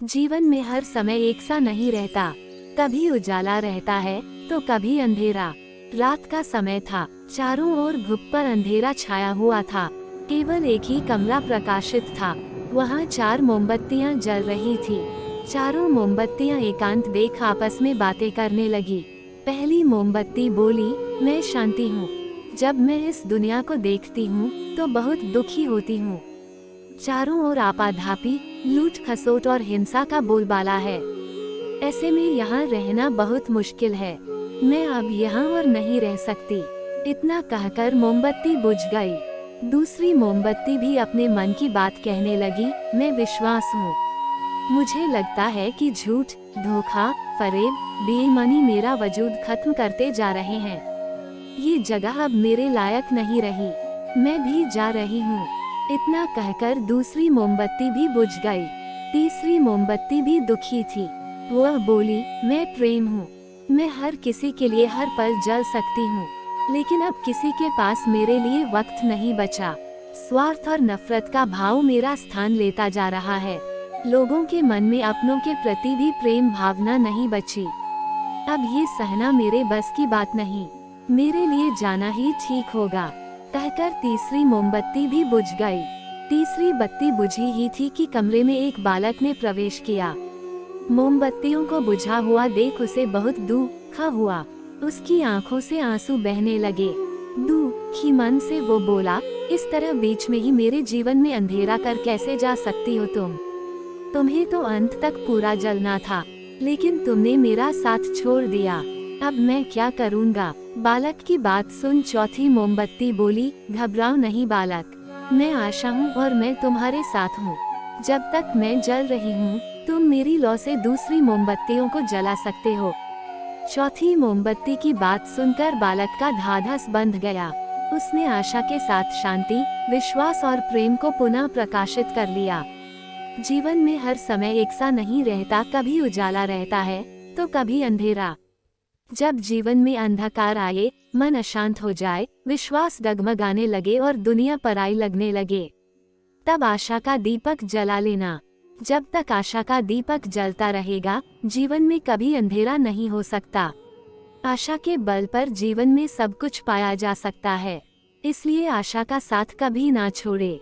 जीवन में हर समय एक सा नहीं रहता, कभी उजाला रहता है तो कभी अंधेरा। रात का समय था, चारों ओर घुप पर अंधेरा छाया हुआ था। केवल एक ही कमरा प्रकाशित था। वहाँ 4 मोमबत्तियाँ जल रही थी। चारों मोमबत्तियाँ एकांत देख आपस में बातें करने लगी। पहली मोमबत्ती बोली, मैं शांति हूँ। जब मैं इस दुनिया को देखती हूँ तो बहुत दुखी होती हूँ। चारों ओर आपाधापी, लूट खसोट और हिंसा का बोलबाला है। ऐसे में यहाँ रहना बहुत मुश्किल है। मैं अब यहाँ और नहीं रह सकती। इतना कहकर मोमबत्ती बुझ गई। दूसरी मोमबत्ती भी अपने मन की बात कहने लगी, मैं विश्वास हूँ। मुझे लगता है कि झूठ, धोखा, फरेब, बेईमानी मेरा वजूद खत्म करते जा रहे हैं। ये जगह अब मेरे लायक नहीं रही। मैं भी जा रही हूँ। इतना कहकर दूसरी मोमबत्ती भी बुझ गई। तीसरी मोमबत्ती भी दुखी थी। वह बोली, मैं प्रेम हूँ। मैं हर किसी के लिए हर पल जल सकती हूँ, लेकिन अब किसी के पास मेरे लिए वक्त नहीं बचा। स्वार्थ और नफरत का भाव मेरा स्थान लेता जा रहा है। लोगों के मन में अपनों के प्रति भी प्रेम भावना नहीं बची। अब ये सहना मेरे बस की बात नहीं। मेरे लिए जाना ही ठीक होगा। कहकर तीसरी मोमबत्ती भी बुझ गई। तीसरी बत्ती बुझी ही थी कि कमरे में एक बालक ने प्रवेश किया। मोमबत्तियों को बुझा हुआ देख उसे बहुत दुख हुआ। उसकी आंखों से आंसू बहने लगे। दुखी मन से वो बोला, इस तरह बीच में ही मेरे जीवन में अंधेरा कर कैसे जा सकती हो तुम? तुम्हें तो अंत तक पूरा जलना था, लेकिन तुमने मेरा साथ छोड़ दिया। अब मैं क्या करूँगा? बालक की बात सुन चौथी मोमबत्ती बोली, घबराओ नहीं बालक, मैं आशा हूँ और मैं तुम्हारे साथ हूँ। जब तक मैं जल रही हूँ, तुम मेरी लौ से दूसरी मोमबत्तियों को जला सकते हो। चौथी मोमबत्ती की बात सुनकर बालक का ढाढ़स बंध गया। उसने आशा के साथ शांति, विश्वास और प्रेम को पुनः प्रकाशित कर लिया। जीवन में हर समय एक सा नहीं रहता, कभी उजाला रहता है तो कभी अंधेरा। जब जीवन में अंधकार आए, मन अशांत हो जाए, विश्वास डगमगाने लगे और दुनिया पराई लगने लगे, तब आशा का दीपक जला लेना। जब तक आशा का दीपक जलता रहेगा, जीवन में कभी अंधेरा नहीं हो सकता। आशा के बल पर जीवन में सब कुछ पाया जा सकता है। इसलिए आशा का साथ कभी ना छोड़े।